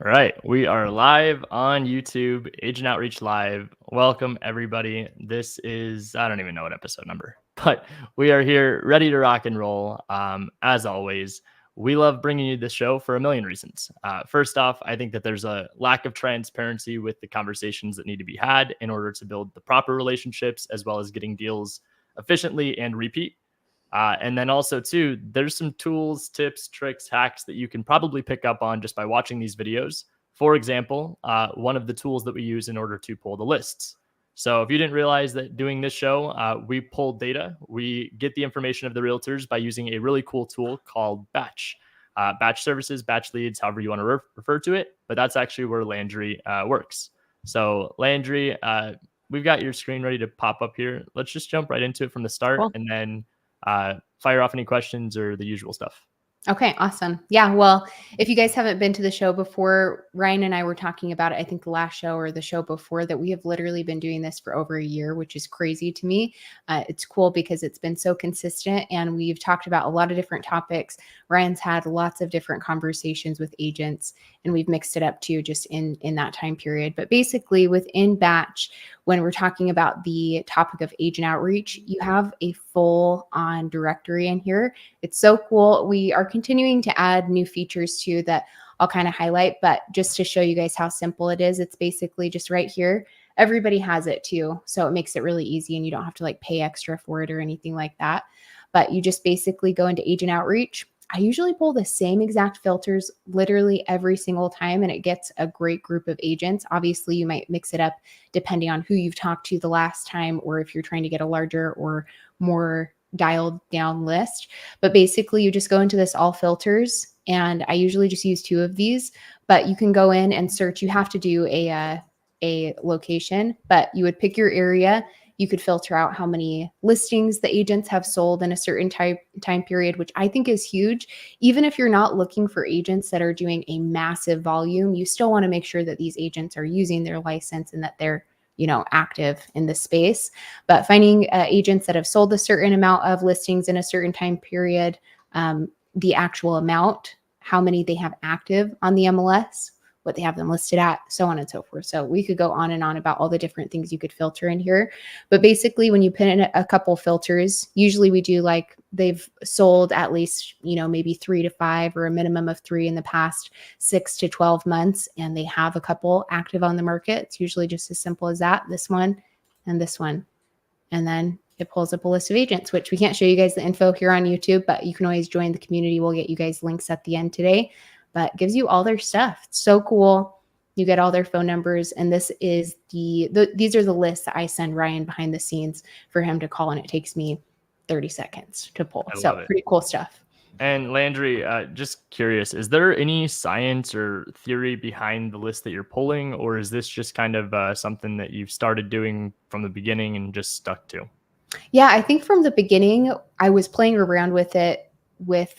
All right, we are live on YouTube, Agent Outreach Live. Welcome, everybody. This is, I don't even know what episode number, but we are here ready to rock and roll. As always, we love bringing you this show for a million reasons. First off, I think that there's a lack of transparency with the conversations that need to be had in order to build the proper relationships, as well as getting deals efficiently and repeat. And then also, too, there's some tools, tips, tricks, hacks that you can probably pick up on just by watching these videos. For example, one of the tools that we use in order to pull the lists. So if you didn't realize that doing this show, we pull data. We get the information of the realtors by using a really cool tool called Batch. Batch services, batch leads, however you want to refer to it. But that's actually where Landry works. So Landry, we've got your screen ready to pop up here. Let's just jump right into it from the start. Cool. And then fire off any questions or the usual stuff. Okay, awesome. Yeah, well, if you guys haven't been to the show before, Ryan and I were talking about it, I think the last show or the show before, that we have literally been doing this for over a year, which is crazy to me. It's cool because it's been so consistent and we've talked about a lot of different topics. Ryan's had lots of different conversations with agents and we've mixed it up too, just in that time period. But basically within Batch, when we're talking about the topic of agent outreach, you have a full on directory in here. It's so cool. We are continuing to add new features too that I'll kind of highlight, but just to show you guys how simple it is, it's basically just right here. Everybody has it too. So it makes it really easy and you don't have to like pay extra for it or anything like that. But you just basically go into agent outreach. I usually pull the same exact filters literally every single time and it gets a great group of agents. Obviously, you might mix it up depending on who you've talked to the last time or if you're trying to get a larger or more dialed down list. But basically, you just go into this all filters and I usually just use 2 of these, but you can go in and search. You have to do a location, but you would pick your area. You could filter out how many listings the agents have sold in a certain time period, which I think is huge. Even if you're not looking for agents that are doing a massive volume, you still want to make sure that these agents are using their license and that they're, active in the space. But finding agents that have sold a certain amount of listings in a certain time period, the actual amount, how many they have active on the MLS, what they have them listed at, so on and so forth. So we could go on and on about all the different things you could filter in here. But basically, when you put in a couple filters, usually we do like they've sold at least, maybe 3 to 5 or a minimum of 3 in the past 6 to 12 months. And they have a couple active on the market. It's usually just as simple as that. This one and this one. And then it pulls up a list of agents, which we can't show you guys the info here on YouTube, but you can always join the community. We'll get you guys links at the end today. But gives you all their stuff. It's so cool. You get all their phone numbers. And this is these are the lists that I send Ryan behind the scenes for him to call. And it takes me 30 seconds to pull. So pretty cool stuff. And Landry, just curious, is there any science or theory behind the list that you're pulling? Or is this just kind of something that you've started doing from the beginning and just stuck to? Yeah, I think from the beginning, I was playing around with it with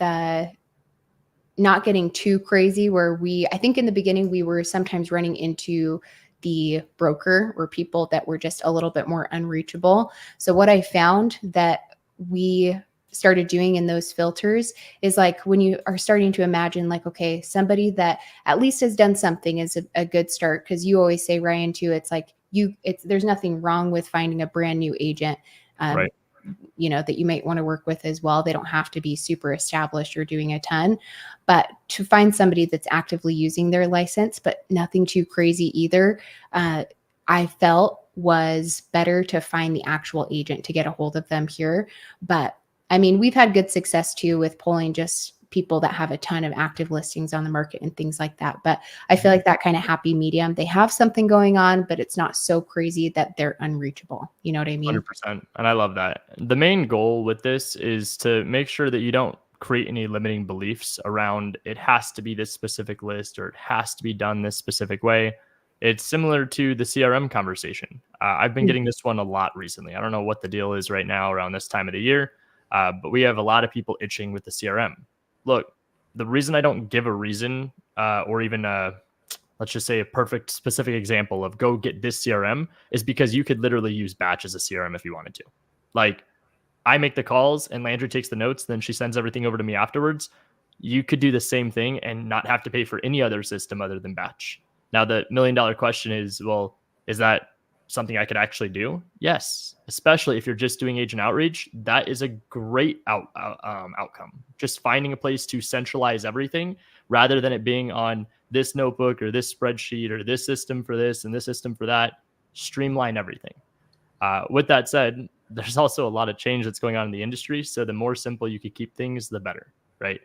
not getting too crazy where I think in the beginning we were sometimes running into the broker or people that were just a little bit more unreachable. So what I found that we started doing in those filters is like when you are starting to imagine like, okay, somebody that at least has done something is a good start. Cause you always say, Ryan, too, it's like there's nothing wrong with finding a brand new agent. Right. That you might want to work with as well. They don't have to be super established or doing a ton, but to find somebody that's actively using their license, but nothing too crazy either, I felt was better to find the actual agent to get a hold of them here. But I mean, we've had good success too with pulling just people that have a ton of active listings on the market and things like that. But I feel like that kind of happy medium, they have something going on, but it's not so crazy that they're unreachable. You know what I mean? 100%. And I love that. The main goal with this is to make sure that you don't create any limiting beliefs around it has to be this specific list or it has to be done this specific way. It's similar to the CRM conversation. I've been getting this one a lot recently. I don't know what the deal is right now around this time of the year, but we have a lot of people itching with the CRM. Look, the reason I don't give a reason or even let's just say a perfect specific example of go get this CRM is because you could literally use Batch as a CRM if you wanted to. Like I make the calls and Landry takes the notes, then she sends everything over to me afterwards. you could do the same thing and not have to pay for any other system other than batch. Now, the $1 million question is, well, is that something I could actually do? Yes, especially if you're just doing agent outreach. That is a great outcome. Just finding a place to centralize everything rather than it being on this notebook or this spreadsheet or this system for this and this system for that. Streamline everything. With that said, there's also a lot of change that's going on in the industry. So the more simple you could keep things, the better, right?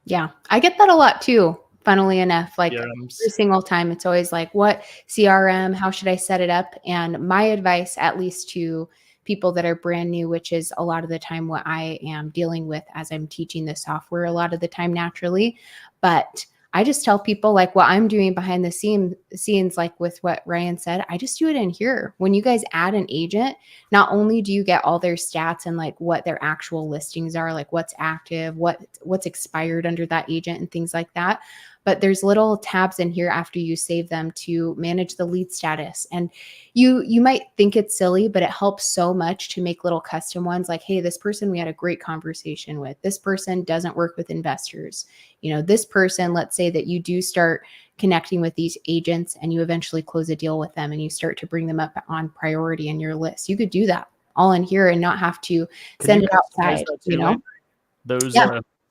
Yeah, I get that a lot too. Funnily enough, like CRMs. every single time, it's always like, what CRM? How should I set it up? And my advice, at least to people that are brand new, which is a lot of the time what I am dealing with as I'm teaching the software a lot of the time naturally. But I just tell people like what I'm doing behind the scenes, like with what Ryan said, I just do it in here. When you guys add an agent, not only do you get all their stats and like what their actual listings are, like what's active, what's expired under that agent and things like that, but there's little tabs in here after you save them to manage the lead status. And you might think it's silly, but it helps so much to make little custom ones like, hey, this person we had a great conversation with. This person doesn't work with investors. You know, this person, let's say that you do start connecting with these agents and you eventually close a deal with them and you start to bring them up on priority in your list. You could do that all in here and not have to send it outside, you know?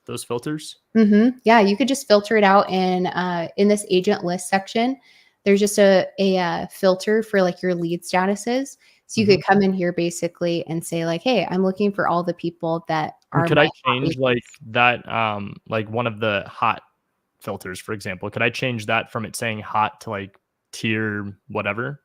Those filters. Mm-hmm. Yeah, you could just filter it out in this agent list section. There's just a filter for like your lead statuses. So you could come in here basically and say like, hey, I'm looking for all the people that are. Could I change like that, like one of the hot filters, for example? Could I change that from it saying hot to like tier whatever?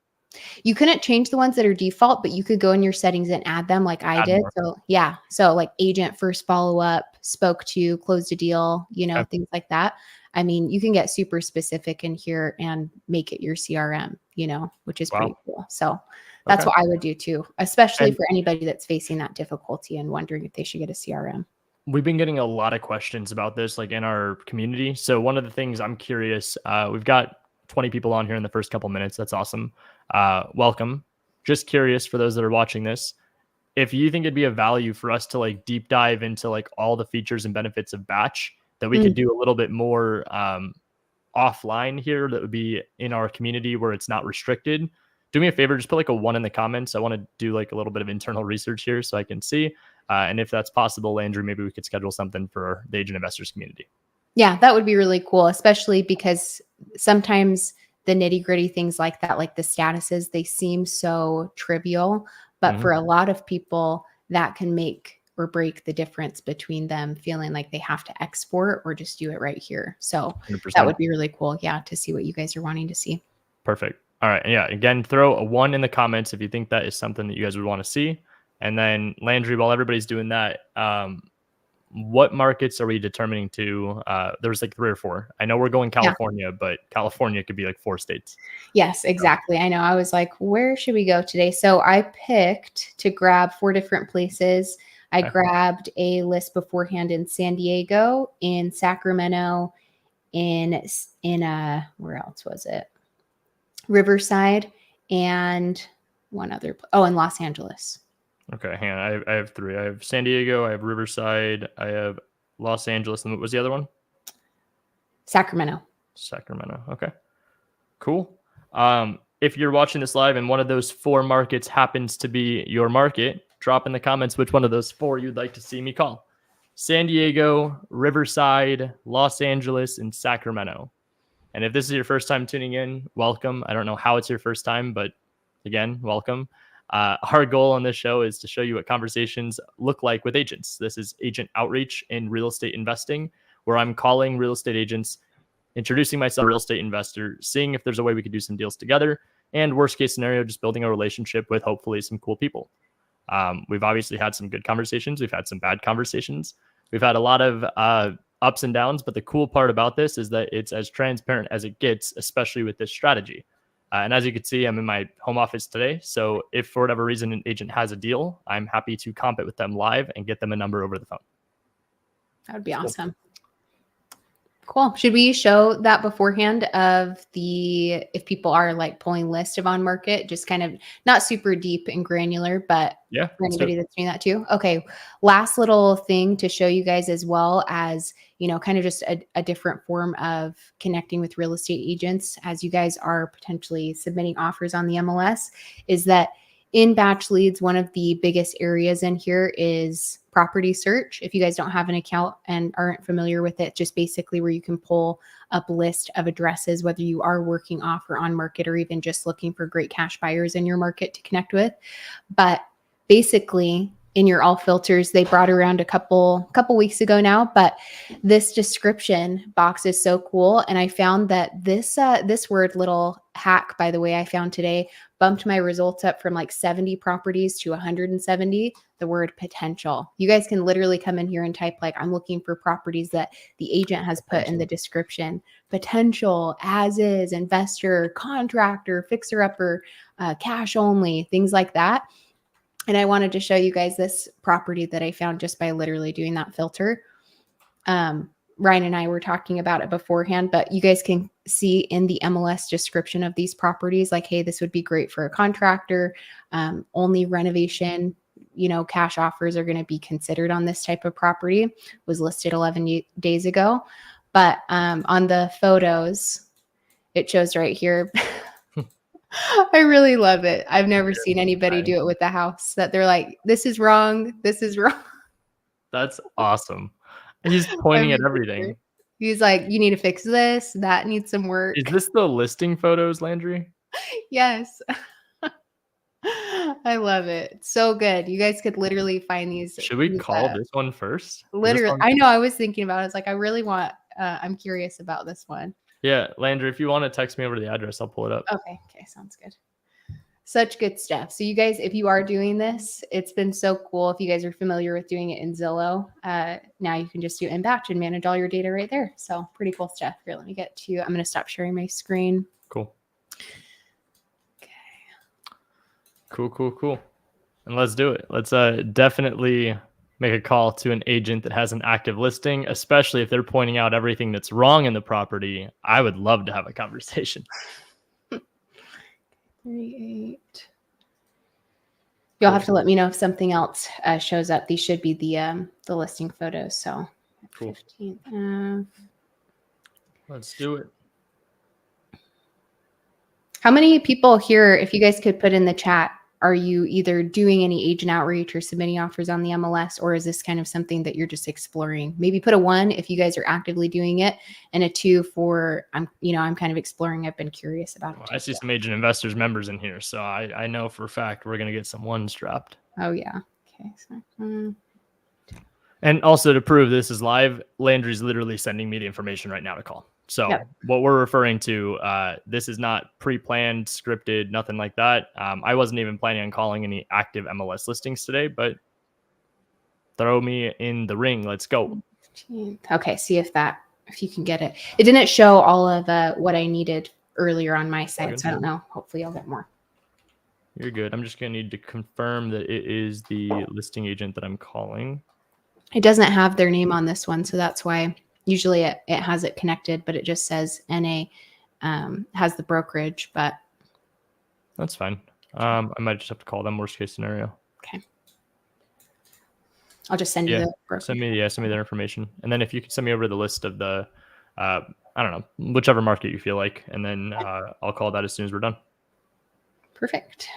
You couldn't change the ones that are default, but you could go in your settings and add them like I did. More. So yeah. So like agent first follow-up, spoke to, closed a deal, you know, things like that. I mean, you can get super specific in here and make it your CRM, you know, which is pretty cool. So that's what I would do too, especially for anybody that's facing that difficulty and wondering if they should get a CRM. We've been getting a lot of questions about this, like in our community. So one of the things I'm curious, we've got 20 people on here in the first couple minutes. That's awesome. Welcome. Just curious for those that are watching this, if you think it'd be a value for us to like deep dive into like all the features and benefits of batch that we could do a little bit more offline here, that would be in our community where it's not restricted. Do me a favor, just put like a 1 in the comments. I want to do like a little bit of internal research here so I can see. And if that's possible, Landry, maybe we could schedule something for the agent investors community. Yeah, that would be really cool, especially because sometimes the nitty gritty things like that, like the statuses, they seem so trivial, but for a lot of people that can make or break the difference between them feeling like they have to export or just do it right here. So 100%. That would be really cool. Yeah. To see what you guys are wanting to see. Perfect. All right. Yeah. Again, throw a 1 in the comments if you think that is something that you guys would want to see. And then Landry, while everybody's doing that, what markets are we determining to? There's like 3 or 4. I know we're going California, but California could be like 4 states. Yes, exactly. I know. I was like, where should we go today? So I picked to grab 4 different places. I grabbed a list beforehand in San Diego, in Sacramento, in where else was it? Riverside, and one other. In Los Angeles. Okay, hang on. I have 3. I have San Diego, I have Riverside, I have Los Angeles, and what was the other one? Sacramento. Okay, cool. If you're watching this live and one of those 4 markets happens to be your market, drop in the comments which one of those 4 you'd like to see me call. San Diego, Riverside, Los Angeles, and Sacramento. And if this is your first time tuning in, welcome. I don't know how it's your first time, but again, welcome. Our goal on this show is to show you what conversations look like with agents. This is agent outreach in real estate investing, where I'm calling real estate agents, introducing myself as a real estate investor, seeing if there's a way we could do some deals together, and worst case scenario, just building a relationship with hopefully some cool people. We've obviously had some good conversations. We've had some bad conversations. We've had a lot of ups and downs, but the cool part about this is that it's as transparent as it gets, especially with this strategy. And as you can see, I'm in my home office today. So if for whatever reason an agent has a deal, I'm happy to comp it with them live and get them a number over the phone. That would be awesome. Cool. Should we show that beforehand of if people are like pulling list of on market, just kind of not super deep and granular, but Yeah. for anybody that's doing that too? Okay. Last little thing to show you guys as well as, kind of just a different form of connecting with real estate agents as you guys are potentially submitting offers on the MLS is that in batch leads, one of the biggest areas in here is property search. If you guys don't have an account and aren't familiar with it, just basically where you can pull up a list of addresses, whether you are working off or on market or even just looking for great cash buyers in your market to connect with. But basically in your all filters, they brought around a couple weeks ago now, but this description box is so cool. And I found that this word little hack, by the way, I found today bumped my results up from like 70 properties to 170, the word potential. You guys can literally come in here and type like, I'm looking for properties that the agent has put in the description, potential, as is, investor, contractor, fixer upper, cash only, things like that. And I wanted to show you guys this property that I found just by literally doing that filter. Ryan and I were talking about it beforehand, but you guys can see in the MLS description of these properties, like, hey, this would be great for a contractor. Only renovation, cash offers are going to be considered on this type of property. Was listed 11 days ago. But on the photos, it shows right here. I really love it. I've never seen anybody do it with the house that they're like, this is wrong. This is wrong. That's awesome. He's pointing at everything. He's like, you need to fix this. That needs some work. Is this the listing photos, Landry? Yes. I love it. So good. You guys could literally find these. Should we call this one first? Literally. I know. I was thinking about it. It's like, I really want, I'm curious about this one. Yeah. Landry, if you want to text me over the address, I'll pull it up. Okay. Sounds good. Such good stuff. So you guys, if you are doing this, it's been so cool. If you guys are familiar with doing it in Zillow, now you can just do in batch and manage all your data right there. So pretty cool stuff. Here, let me get to, I'm going to stop sharing my screen. Cool. Okay. Cool. And let's do it. Let's definitely make a call to an agent that has an active listing, especially if they're pointing out everything that's wrong in the property. I would love to have a conversation. 38. You'll have to let me know if something else shows up. These should be the listing photos. So cool. 15th. Let's do it. How many people here, if you guys could put in the chat, are you either doing any agent outreach or submitting offers on the MLS, or is this kind of something that you're just exploring? Maybe put a 1 if you guys are actively doing it, and a 2 for I'm kind of exploring. I've been curious about it. Well, I see some agent investors members in here, so I know for a fact we're gonna get some 1s dropped. Oh yeah. Okay. So, and also to prove this is live, Landry's literally sending me the information right now to call. So What we're referring to, this is not pre-planned, scripted, nothing like that. I wasn't even planning on calling any active MLS listings today, but throw me in the ring. Let's go. Okay, see if you can get it. It didn't show all of what I needed earlier on my side, so I don't know. Hopefully I'll get more. You're good. I'm just going to need to confirm that it is the listing agent that I'm calling. It doesn't have their name on this one, so that's why. Usually it has it connected, but it just says NA has the brokerage, but that's fine. I might just have to call them, worst case scenario. Okay. I'll just send you the brokerage. Send me their information. And then if you could send me over the list of the I don't know, whichever market you feel like, and then I'll call that as soon as we're done. Perfect.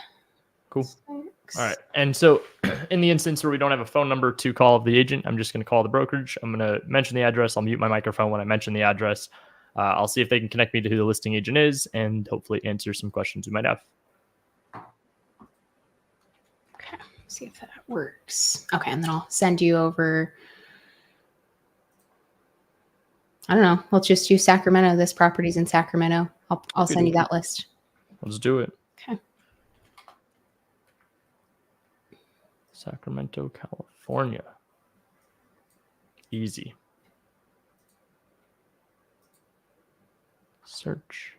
Cool. All right. And so in the instance where we don't have a phone number to call the agent, I'm just going to call the brokerage. I'm going to mention the address. I'll mute my microphone when I mention the address. I'll see if they can connect me to who the listing agent is and hopefully answer some questions you might have. Okay. See if that works. Okay. And then I'll send you over. I don't know. Let's just use Sacramento. This property's in Sacramento. I'll send you that list. Let's do it. Okay. Sacramento, California. Easy. Search.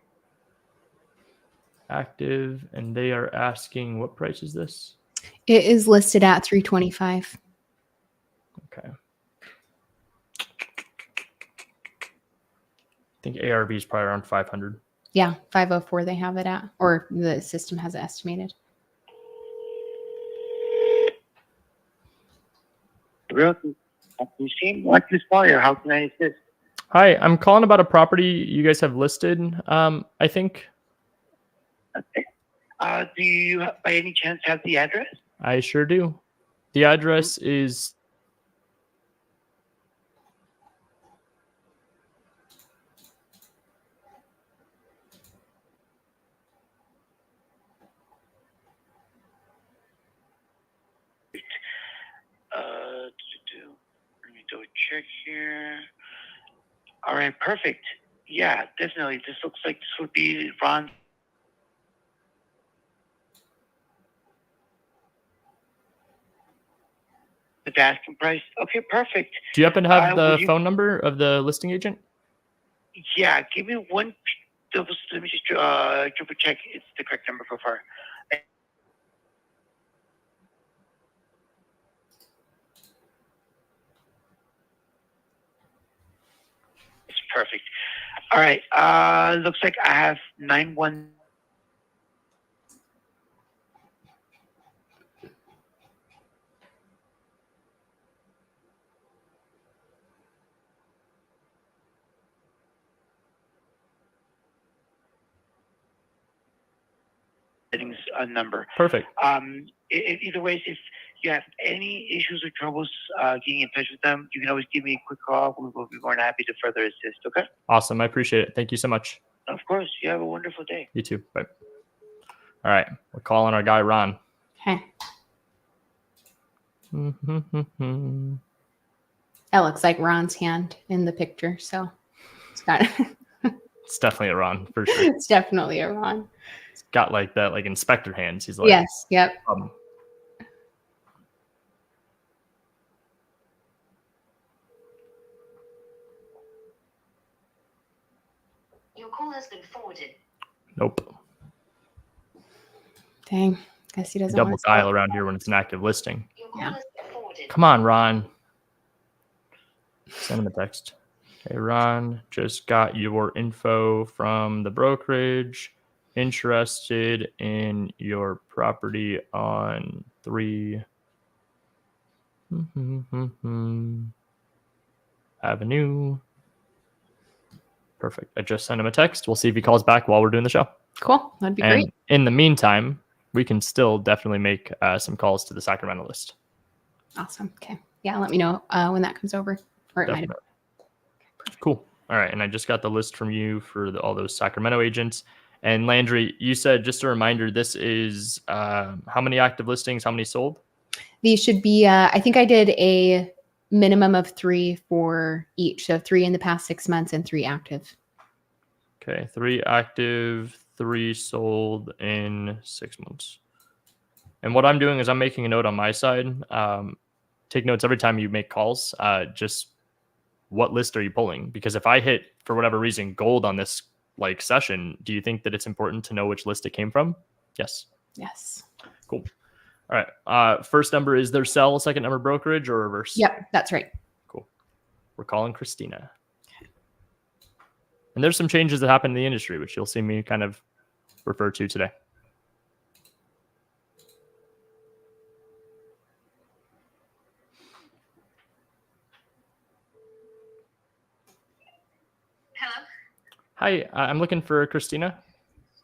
Active, and they are asking, what price is this? It is listed at $325. Okay. think ARV is probably around 500. Yeah, 504 they have it at, or the system has it estimated. How can I assist? Hi, I'm calling about a property you guys have listed. I think Okay. Do you, by any chance, have the address? I sure do. The address is Let me double check here. All right, perfect. Yeah, definitely. This looks like this would be Ron. The asking price. Okay, perfect. Do you happen to have the Will you- phone number of the listing agent? Yeah, give me one. Let me just triple check. It's the correct number so far. It's perfect. All right. Looks like I have 91. Number. Perfect. Either way, if you have any issues or troubles getting in touch with them, you can always give me a quick call. We will be more than happy to further assist. Okay. Awesome. I appreciate it. Thank you so much. Of course. You have a wonderful day. You too. Bye. All right. We're calling our guy Ron. Okay. That looks like Ron's hand in the picture, so it's got It's definitely a Ron for sure. it's definitely a Ron. It's got like that like inspector hands. He's like, Yes, yep. Your call has been forwarded. Nope. Dang. Guess he doesn't Double want to dial around here when it's an active listing. Your call Yeah. has been forwarded. Come on, Ron. Send him a text. Hey, Ron, just got your info from the brokerage. Interested in your property on 3 Avenue. Perfect. I just sent him a text. We'll see if he calls back while we're doing the show. Cool. That'd be And great. in the meantime, we can still definitely make some calls to the Sacramento list. Awesome. Okay. Yeah, let me know when that comes over. Or it might have. Definitely. Cool. All right. And I just got the list from you for all those Sacramento agents. And Landry, you said, just a reminder, this is how many active listings, how many sold? These should be, I think I did a minimum of 3 for each. So 3 in the past 6 months and 3 active. Okay. 3 active, 3 sold in 6 months. And what I'm doing is I'm making a note on my side. Take notes every time you make calls. Just what list are you pulling? Because if I hit, for whatever reason, gold on this like session, do you think that it's important to know which list it came from? Yes. Yes. Cool. All right. First number is their cell, second number brokerage, or reverse? Yep, that's right. Cool. We're calling Christina. And there's some changes that happen in the industry, which you'll see me kind of refer to today. Hello, Hi, I'm looking for Christina.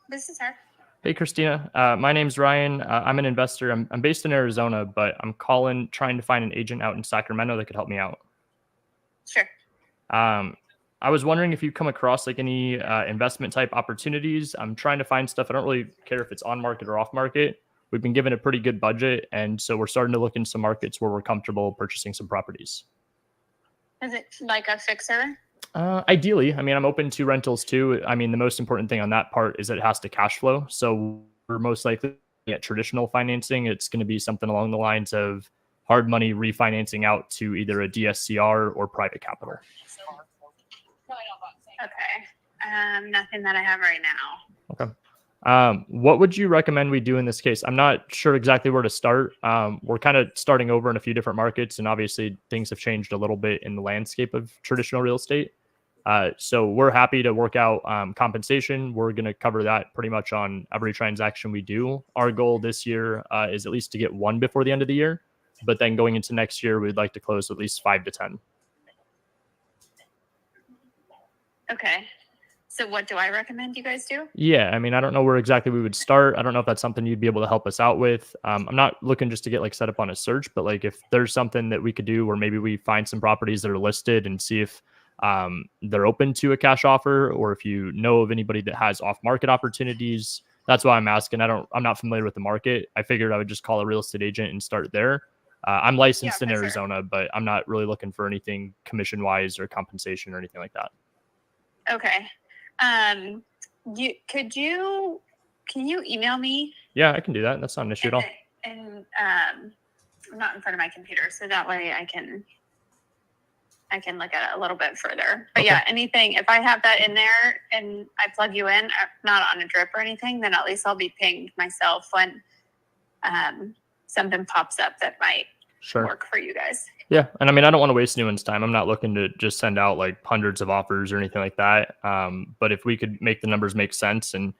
this is her. Hey, Christina. My name's Ryan. I'm an investor. I'm based in Arizona, but I'm calling trying to find an agent out in Sacramento that could help me out. Sure. I was wondering if you come across like any investment type opportunities. I'm trying to find stuff. I don't really care if it's on market or off market. We've been given a pretty good budget, and so we're starting to look in some markets where we're comfortable purchasing some properties. Is it like a fixer? Ideally, I mean, I'm open to rentals too. I mean, the most important thing on that part is that it has to cash flow. So we're most likely at traditional financing. It's going to be something along the lines of hard money refinancing out to either a DSCR or private capital. Okay. Nothing that I have right now. Okay. What would you recommend we do in this case? I'm not sure exactly where to start. We're kind of starting over in a few different markets, and obviously things have changed a little bit in the landscape of traditional real estate. So we're happy to work out compensation. We're going to cover that pretty much on every transaction we do. Our goal this year is at least to get 1 before the end of the year. But then going into next year, we'd like to close at least 5 to 10. Okay. So what do I recommend you guys do? Yeah, I mean, I don't know where exactly we would start. I don't know if that's something you'd be able to help us out with. I'm not looking just to get like set up on a search, but like if there's something that we could do where maybe we find some properties that are listed and see if they're open to a cash offer, or if you know of anybody that has off-market opportunities. That's why I'm asking. I'm not familiar with the market. I figured I would just call a real estate agent and start there. I'm licensed in for sure. Arizona, but I'm not really looking for anything commission-wise or compensation or anything like that. Okay. Can you email me? Yeah, I can do that. That's not an issue at all. And I'm not in front of my computer, so that way I can look at it a little bit further. But Okay. yeah, anything, if I have that in there and I plug you in, not on a drip or anything, then at least I'll be pinged myself when something pops up that might work for you guys. Yeah. And I mean, I don't want to waste anyone's time. I'm not looking to just send out like hundreds of offers or anything like that. But if we could make the numbers make sense and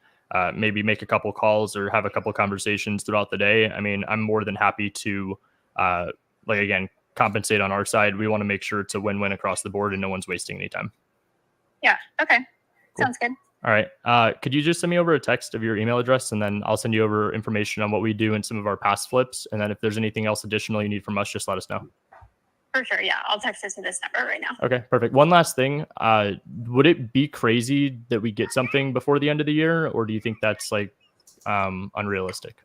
maybe make a couple calls or have a couple conversations throughout the day, I mean, I'm more than happy to, again, compensate on our side. We want to make sure it's a win-win across the board and no one's wasting any time. Yeah. Okay. Cool. Sounds good. All right. Could you just send me over a text of your email address, and then I'll send you over information on what we do and some of our past flips. And then if there's anything else additional you need from us, just let us know. For sure. Yeah. I'll text it to this number right now. Okay, perfect. One last thing. Would it be crazy that we get something before the end of the year, or do you think that's like unrealistic?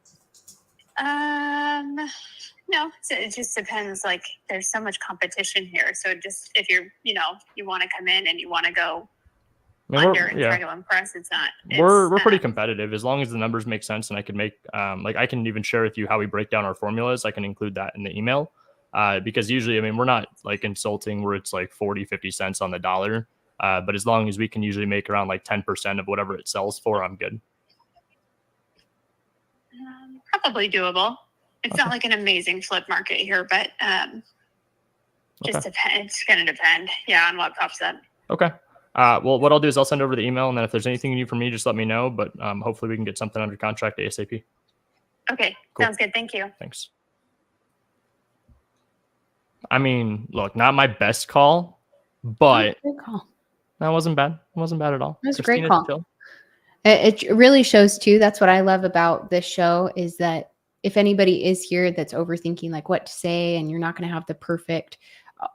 No, so it just depends. Like there's so much competition here. So just if you want to come in and you want to go under and try to impress, we're pretty competitive as long as the numbers make sense. And I can make, I can even share with you how we break down our formulas. I can include that in the email. Because usually, I mean, we're not like insulting where it's like 40, 50 cents on the dollar. But as long as we can usually make around like 10% of whatever it sells for, I'm good. Probably doable. It's not like an amazing flip market here, but just depends. It's going to depend, on what pops up. Okay. Well, what I'll do is I'll send over the email, and then if there's anything you need from me, just let me know. But hopefully we can get something under contract ASAP. Okay. Cool. Sounds good. Thank you. Thanks. I mean, look, not my best call, but that wasn't bad. It wasn't bad at all. It was a great call. It really shows too. That's what I love about this show is that if anybody is here that's overthinking like what to say and you're not going to have the perfect,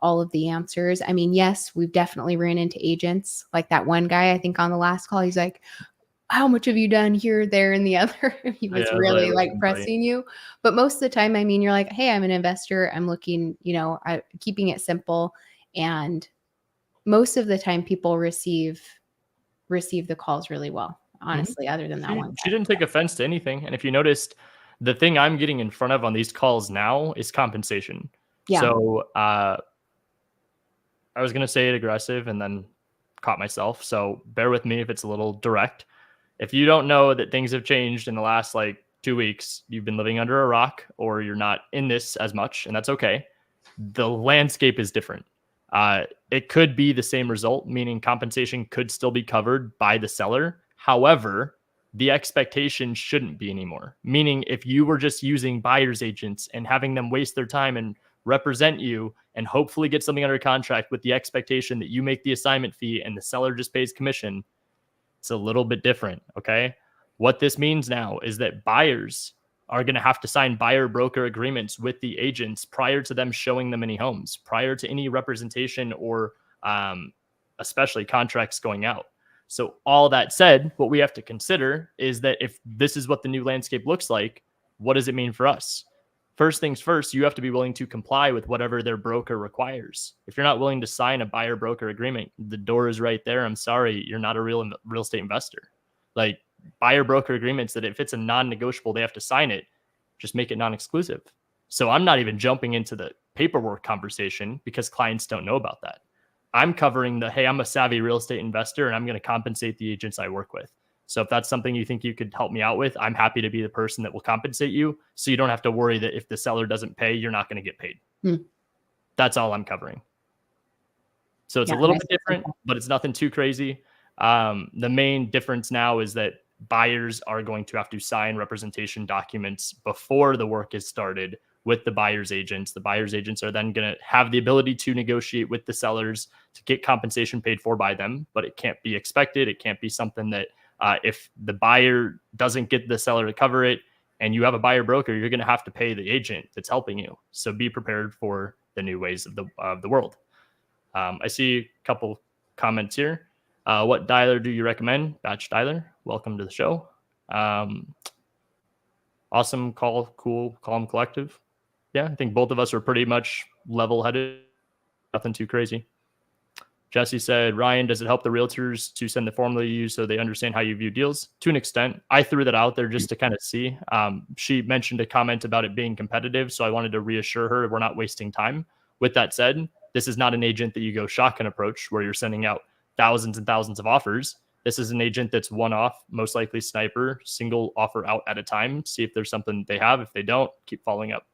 all of the answers. I mean, yes, we've definitely ran into agents like that one guy, I think on the last call, he's like, how much have you done here, there, and the other? He was really like pressing you. But most of the time, I mean, you're like, hey, I'm an investor. I'm looking, keeping it simple. And most of the time people receive the calls really well, honestly, other than that one. She didn't take offense to anything. And if you noticed, the thing I'm getting in front of on these calls now is compensation. Yeah. So I was going to say it aggressive and then caught myself. So bear with me if it's a little direct. If you don't know that things have changed in the last like 2 weeks, you've been living under a rock or you're not in this as much, and that's okay. The landscape is different. It could be the same result, meaning compensation could still be covered by the seller. However, the expectation shouldn't be anymore. Meaning if you were just using buyer's agents and having them waste their time and represent you and hopefully get something under contract with the expectation that you make the assignment fee and the seller just pays commission, it's a little bit different. Okay. What this means now is that buyers are going to have to sign buyer broker agreements with the agents prior to them showing them any homes, prior to any representation or especially contracts going out. So all that said, what we have to consider is that if this is what the new landscape looks like, what does it mean for us? First things first, you have to be willing to comply with whatever their broker requires. If you're not willing to sign a buyer broker agreement, the door is right there. I'm sorry, you're not a real estate investor. Like buyer broker agreements that if it's a non-negotiable, they have to sign it, just make it non-exclusive. So I'm not even jumping into the paperwork conversation because clients don't know about that. I'm covering the, hey, I'm a savvy real estate investor and I'm going to compensate the agents I work with. So if that's something you think you could help me out with, I'm happy to be the person that will compensate you. So you don't have to worry that if the seller doesn't pay, you're not going to get paid. That's all I'm covering. So it's a little bit different, but it's nothing too crazy. The main difference now is that buyers are going to have to sign representation documents before the work is started with the buyer's agents. The buyer's agents are then going to have the ability to negotiate with the sellers to get compensation paid for by them, but it can't be expected. It can't be something that if the buyer doesn't get the seller to cover it and you have a buyer broker, you're going to have to pay the agent that's helping you. So be prepared for the new ways of the world. I see a couple comments here. What dialer do you recommend? Batch dialer. Welcome to the show. Awesome call, cool, calm, collective. Yeah, I think both of us are pretty much level-headed. Nothing too crazy. Jesse said, Ryan, does it help the realtors to send the formula you use so they understand how you view deals? To an extent. I threw that out there just to kind of see. She mentioned a comment about it being competitive, so I wanted to reassure her we're not wasting time. With that said, this is not an agent that you go shotgun approach where you're sending out thousands and thousands of offers. This is an agent that's one-off, most likely sniper, single offer out at a time. See if there's something they have. If they don't, keep following up.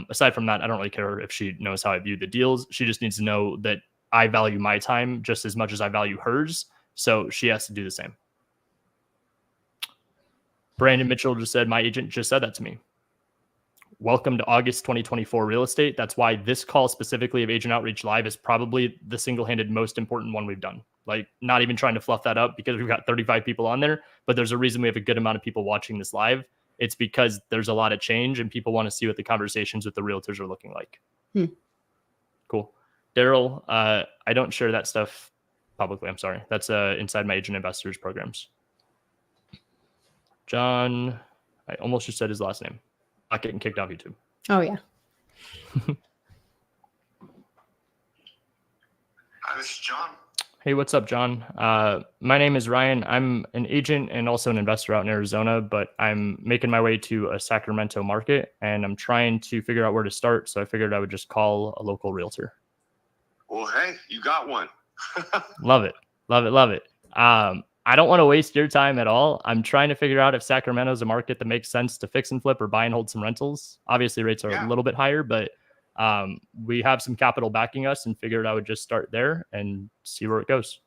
Aside from that, I don't really care if she knows how I view the deals. She just needs to know that I value my time just as much as I value hers. So she has to do the same. Brandon Mitchell just said, my agent just said that to me. Welcome to August 2024 real estate. That's why this call specifically of Agent Outreach Live is probably the single-handed most important one we've done. Like, not even trying to fluff that up because we've got 35 people on there, but there's a reason we have a good amount of people watching this live. It's because there's a lot of change and people want to see what the conversations with the realtors are looking like. Cool. Daryl, I don't share that stuff publicly. I'm sorry. That's inside my agent investors programs. John, I almost just said his last name. Not getting kicked off YouTube. Oh, yeah. Hi, this is John. Hey, what's up, John? My name is Ryan. I'm an agent and also an investor out in Arizona, but I'm making my way to a Sacramento market and I'm trying to figure out where to start. So I figured I would just call a local realtor. Well, hey, you got one. Love it. Love it. Love it. I don't want to waste your time at all. I'm trying to figure out if Sacramento is a market that makes sense to fix and flip or buy and hold some rentals. Obviously, rates are a little bit higher, but we have some capital backing us and figured I would just start there and see where it goes.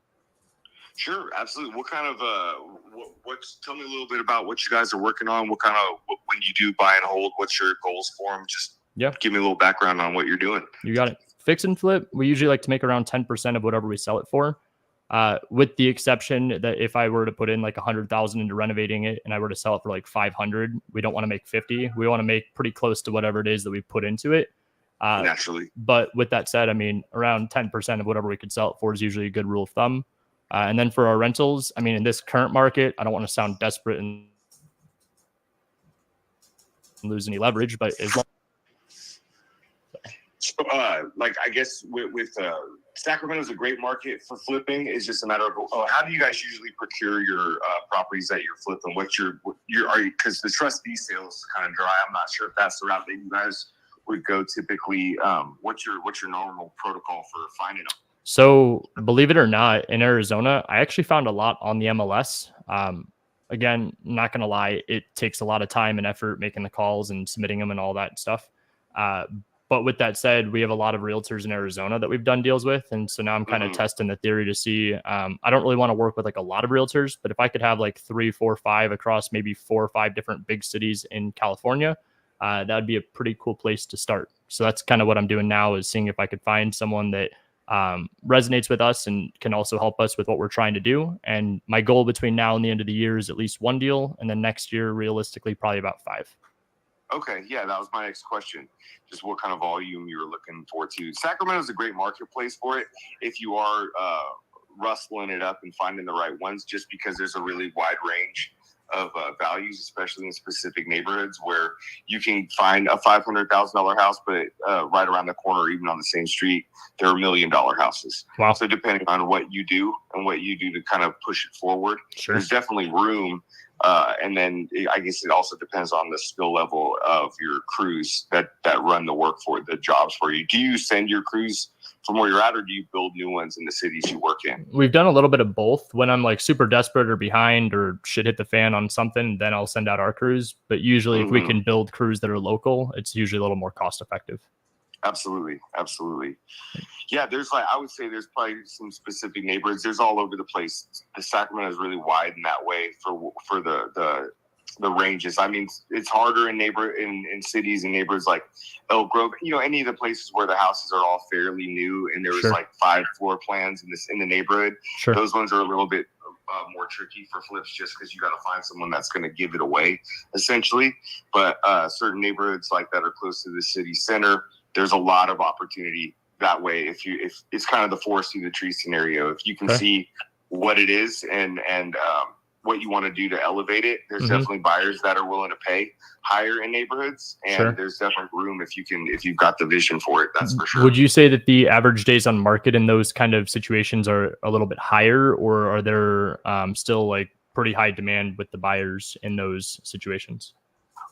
Sure, absolutely. What kind of tell me a little bit about what you guys are working on. What kind of when you do buy and hold, what's your goals for them? Just give me a little background on what you're doing. You got it. Fix and flip. We usually like to make around 10% of whatever we sell it for. With the exception that if I were to put in like 100,000 into renovating it and I were to sell it for like 500, we don't want to make 50. We want to make pretty close to whatever it is that we put into it. Naturally. But with that said, I mean, around 10% of whatever we could sell it for is usually a good rule of thumb. And then for our rentals, I mean, in this current market, I don't want to sound desperate and lose any leverage, but as long like I guess with Sacramento is a great market for flipping. It's just a matter of how do you guys usually procure your properties that you're flipping? What's your because the trustee sales is kind of dry. I'm not sure if that's the route that you guys would go typically. What's your normal protocol for finding them? So believe it or not, in Arizona, I actually found a lot on the MLS. Again, not going to lie, it takes a lot of time and effort making the calls and submitting them and all that stuff. But with that said, we have a lot of realtors in Arizona that we've done deals with. And so now I'm kind of testing the theory to see, I don't really want to work with like a lot of realtors, but if I could have like 3, 4, 5 across maybe 4 or 5 different big cities in California, that would be a pretty cool place to start. So that's kind of what I'm doing now, is seeing if I could find someone that resonates with us and can also help us with what we're trying to do. And my goal between now and the end of the year is at least 1 deal. And then next year, realistically, probably about 5. Okay, yeah, that was my next question. Just what kind of volume you were looking forward to. Sacramento is a great marketplace for it if you are rustling it up and finding the right ones, just because there's a really wide range of values, especially in specific neighborhoods where you can find a $500,000 house, but right around the corner, even on the same street, there are $1 million houses. Wow. So depending on what you do and what you do to kind of push it forward, there's definitely room. And then I guess it also depends on the skill level of your crews that run the work for the jobs for you. Do you send your crews from where you're at, or do you build new ones in the cities you work in? We've done a little bit of both. When I'm like super desperate or behind or shit hit the fan on something, then I'll send out our crews. But usually if we can build crews that are local, it's usually a little more cost effective. Absolutely. Yeah, there's I would say there's probably some specific neighborhoods. There's all over the place. The Sacramento is really wide in that way for the ranges. I mean, it's harder in cities and neighborhoods like Elk Grove. Any of the places where the houses are all fairly new and there was 5 floor plans in the neighborhood. Sure. Those ones are a little bit more tricky for flips just because you got to find someone that's going to give it away essentially. But certain neighborhoods like that are close to the city center. There's a lot of opportunity that way. If it's kind of the forest through the tree scenario, if you can see what it is and what you want to do to elevate it, there's definitely buyers that are willing to pay higher in neighborhoods, and there's definitely room if you've got the vision for it. That's for sure. Would you say that the average days on market in those kind of situations are a little bit higher, or are there still pretty high demand with the buyers in those situations?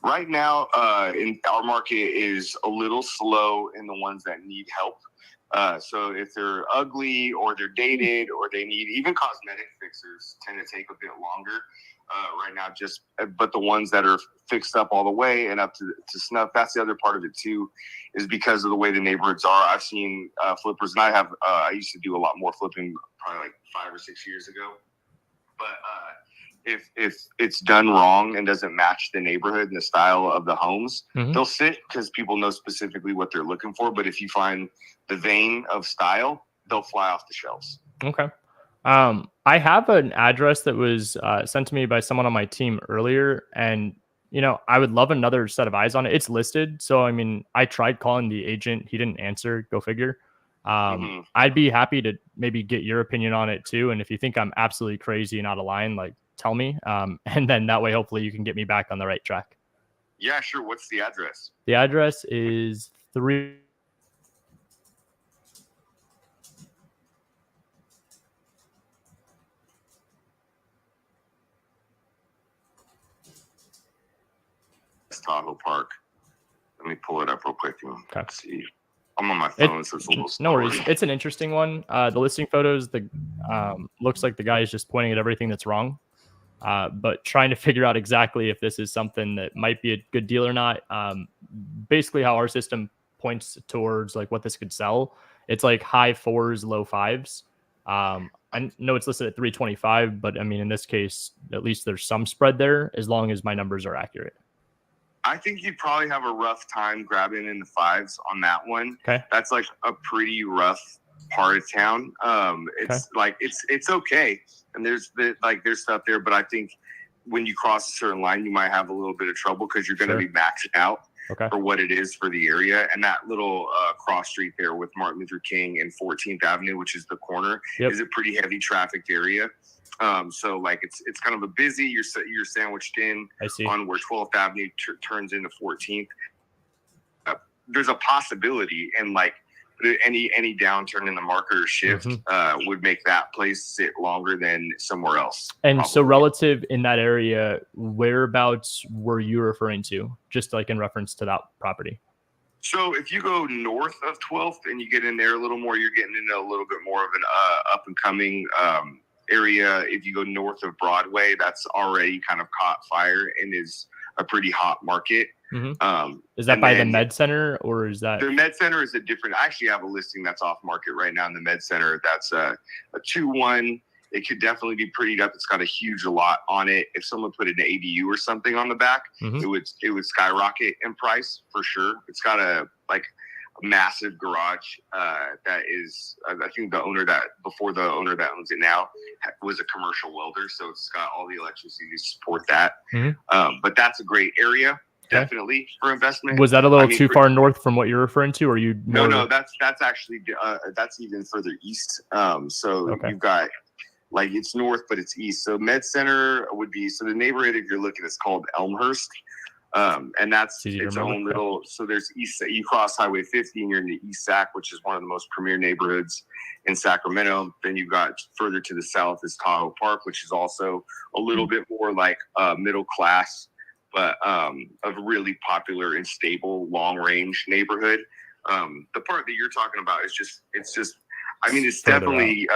Right now, in our market is a little slow in the ones that need help. So if they're ugly or they're dated or they need even cosmetic fixers tend to take a bit longer right now. But the ones that are fixed up all the way and up to snuff, that's the other part of it too, is because of the way the neighborhoods are. I've seen flippers, and I used to do a lot more flipping probably 5 or 6 years ago. But if it's done wrong and doesn't match the neighborhood and the style of the homes, they'll sit because people know specifically what they're looking for. But if you find the vein of style, they'll fly off the shelves. Okay. I have an address that was sent to me by someone on my team earlier, and I would love another set of eyes on it. It's listed, so I mean, I tried calling the agent, he didn't answer. Go figure. I'd be happy to maybe get your opinion on it too, and if you think I'm absolutely crazy and out of line, tell me, and then that way hopefully you can get me back on the right track. Yeah, sure. What's the address? The address is 3 Tahoe Park. Let me pull it up real quick and see. I'm on my phone, so it's a little slow. No worries. It's an interesting one. The listing photos, looks like the guy is just pointing at everything that's wrong, but trying to figure out exactly if this is something that might be a good deal or not. Basically, how our system points towards what this could sell, it's high 4s, low 5s. I know it's listed at 325, but I mean, in this case, at least there's some spread there as long as my numbers are accurate. I think you'd probably have a rough time grabbing in the 5s on that one. Okay. That's a pretty rough part of town. It's okay. And there's stuff there, but I think when you cross a certain line, you might have a little bit of trouble because you're going to be maxing out for what it is for the area. And that little cross street there with Martin Luther King and 14th Avenue, which is the corner, is a pretty heavy trafficked area. So it's kind of a busy. You're sandwiched in on where 12th Avenue turns into 14th. There's a possibility, and any downturn in the market or shift would make that place sit longer than somewhere else. And probably. So relative in that area, whereabouts were you referring to? Just in reference to that property. So if you go north of 12th and you get in there a little more, you're getting into a little bit more of an up and coming area. If you go north of Broadway, that's already kind of caught fire and is a pretty hot market. Is that by the Med Center, or is that the Med Center is a different? I actually have a listing that's off market right now in the Med Center. That's a 2-1. It could definitely be prettied up. It's got a huge lot on it. If someone put an ADU or something on the back, it would skyrocket in price for sure. It's got a massive garage that is, I think the owner that owns it now was a commercial welder, so it's got all the electricity to support that. But that's a great area, definitely for investment. Was that a little too far north from what you're referring to, or are you no, that's actually that's even further east. You've got it's north but it's east. So Med Center would be, so the neighborhood, if you're looking, it's called Elmhurst. And that's its own little, so there's east, you cross Highway 50 and you're in the East Sac, which is one of the most premier neighborhoods in Sacramento. Then you've got further to the south is Tahoe Park, which is also a little bit more middle class, but a really popular and stable long range neighborhood. The part that you're talking about is it's definitely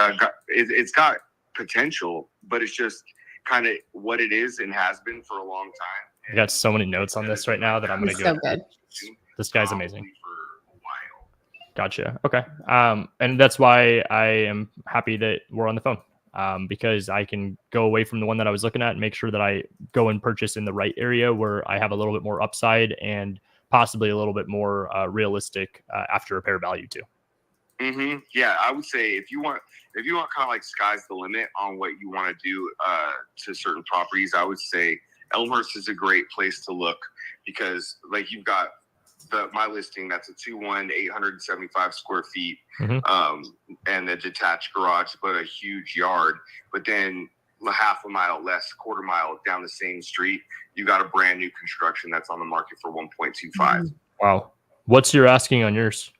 it's got potential, but it's just kind of what it is and has been for a long time. I got so many notes on this right now that I'm going to go. So good. This guy's amazing. Gotcha. Okay. And that's why I am happy that we're on the phone. Because I can go away from the one that I was looking at and make sure that I go and purchase in the right area where I have a little bit more upside and possibly a little bit more realistic after repair value too. Yeah, I would say if you want kind of like sky's the limit on what you want to do to certain properties, I would say Elmhurst is a great place to look because like you've got my listing that's a 2-1, 875 square feet, and a detached garage, but a huge yard. But then half a mile less, quarter mile down the same street, you got a brand new construction that's on the market for 1.25. Wow. What's your asking on yours?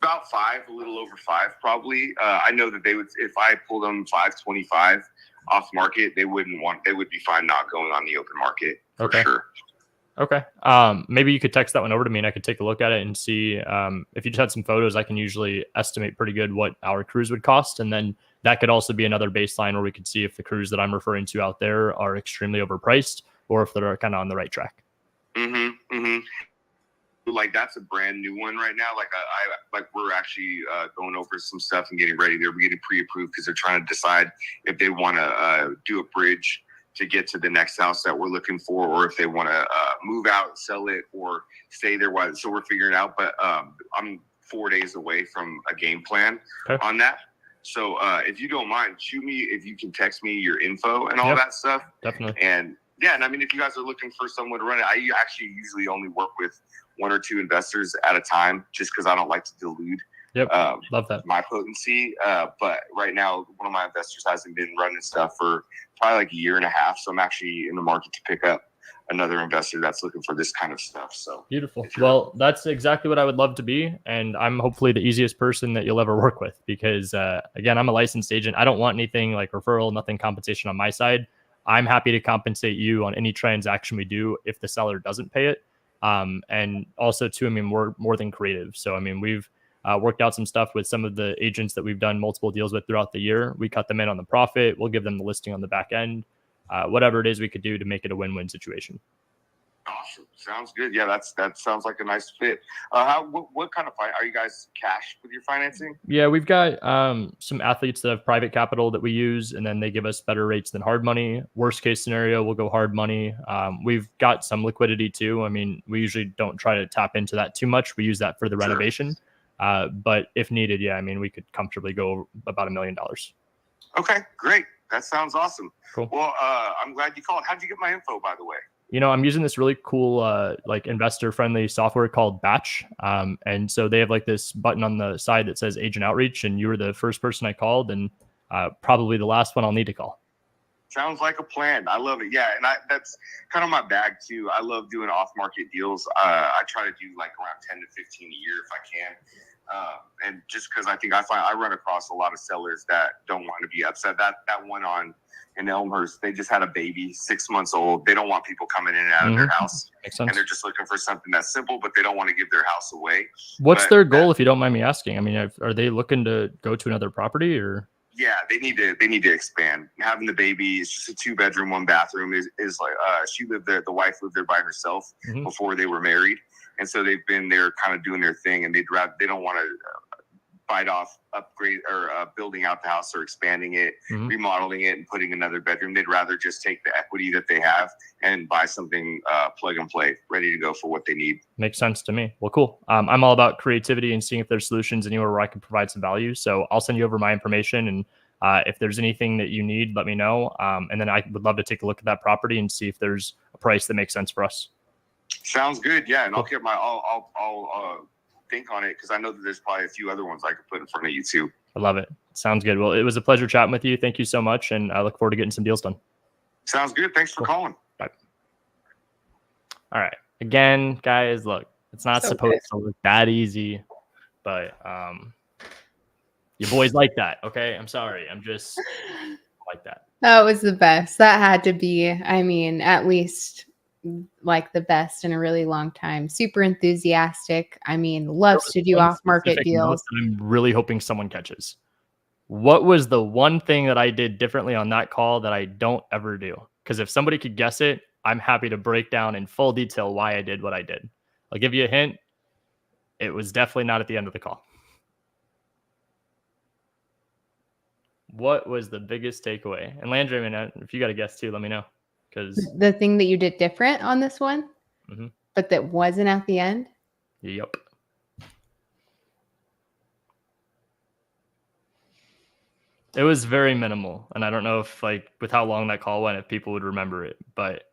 About 5, a little over 5, probably. I know that they would, if I pulled them 525 off market, they would be fine not going on the open market for sure. Okay. Maybe you could text that one over to me and I could take a look at it and see if you just had some photos. I can usually estimate pretty good what our crews would cost. And then that could also be another baseline where we could see if the crews that I'm referring to out there are extremely overpriced or if they're kind of on the right track. Like that's a brand new one right now. Like we're actually going over some stuff and getting ready. They're getting pre-approved because they're trying to decide if they want to do a bridge to get to the next house that we're looking for, or if they want to move out, sell it, or stay there. So we're figuring it out. But I'm 4 days away from a game plan on that. So if you don't mind, shoot me if you can text me your info and all that stuff. Definitely. And I mean, if you guys are looking for someone to run it, I actually usually only work with 1 or 2 investors at a time, just because I don't like to dilute love that. my potency. But right now, one of my investors hasn't been running stuff for probably like a year and a half. So I'm actually in the market to pick up another investor that's looking for this kind of stuff. So beautiful. Well, that's exactly what I would love to be. And I'm hopefully the easiest person that you'll ever work with because again, I'm a licensed agent. I don't want anything like referral, nothing compensation on my side. I'm happy to compensate you on any transaction we do if the seller doesn't pay it. And also too, I mean, we're more than creative. So, I mean, we've worked out some stuff with some of the agents that we've done multiple deals with throughout the year. We cut them in on the profit. We'll give them the listing on the back end, whatever it is we could do to make it a win-win situation. Awesome. Sounds good. Yeah, that sounds like a nice fit. What kind of are you guys cash with your financing? Yeah, we've got some athletes that have private capital that we use, and then they give us better rates than hard money. Worst case scenario, we'll go hard money. We've got some liquidity too. I mean, we usually don't try to tap into that too much. We use that for the renovation. But if needed, I mean, we could comfortably go about $1 million. Okay, great. That sounds awesome. Cool. Well, I'm glad you called. How'd you get my info, by the way? You know, I'm using this really cool, like investor friendly software called Batch. And so they have like this button on the side that says agent outreach. And you were the first person I called and probably the last one I'll need to call. Sounds like a plan. I love it. Yeah. And that's kind of my bag too. I love doing off market deals. I try to do like around 10 to 15 a year if I can. And just because I run across a lot of sellers that don't want to be upset. That one in Elmhurst, they just had a baby, 6 months old. They don't want people coming in and out of their house. Makes sense. And they're just looking for something that's simple, but they don't want to give their house away. What's their goal, if you don't mind me asking? I mean, are they looking to go to another property or? Yeah, they need to expand. Having the baby, it's just a 2-bedroom, 1 bathroom is like, she lived there. The wife lived there by herself before they were married. And so they've been there kind of doing their thing, and they don't want to bite off upgrade or building out the house or expanding it, remodeling it and putting another bedroom. They'd rather just take the equity that they have and buy something plug and play, ready to go for what they need. Makes sense to me. Well, cool. I'm all about creativity and seeing if there's solutions anywhere where I can provide some value. So I'll send you over my information, and if there's anything that you need, let me know. And then I would love to take a look at that property and see if there's a price that makes sense for us. Sounds good. Yeah. And cool. I'll think on it because I know that there's probably a few other ones I could put in front of you too. I love it. Sounds good. Well, it was a pleasure chatting with you. Thank you so much. And I look forward to getting some deals done. Sounds good. Thanks for calling. Bye. All right. Again, guys, look, it's not supposed to look that easy, but you boys like that. Okay. I'm sorry. I'm just like that. That was the best. That had to be, I mean, at least like the best in a really long time. Super enthusiastic. I mean, loves to do off-market deals. I'm really hoping someone catches. What was the one thing that I did differently on that call that I don't ever do? Because if somebody could guess it, I'm happy to break down in full detail why I did what I did. I'll give you a hint. It was definitely not at the end of the call. What was the biggest takeaway? And Landry, I mean, if you got a guess too, let me know. Because the thing that you did different on this one, but that wasn't at the end. Yep. It was very minimal, and I don't know if, like, with how long that call went, if people would remember it. But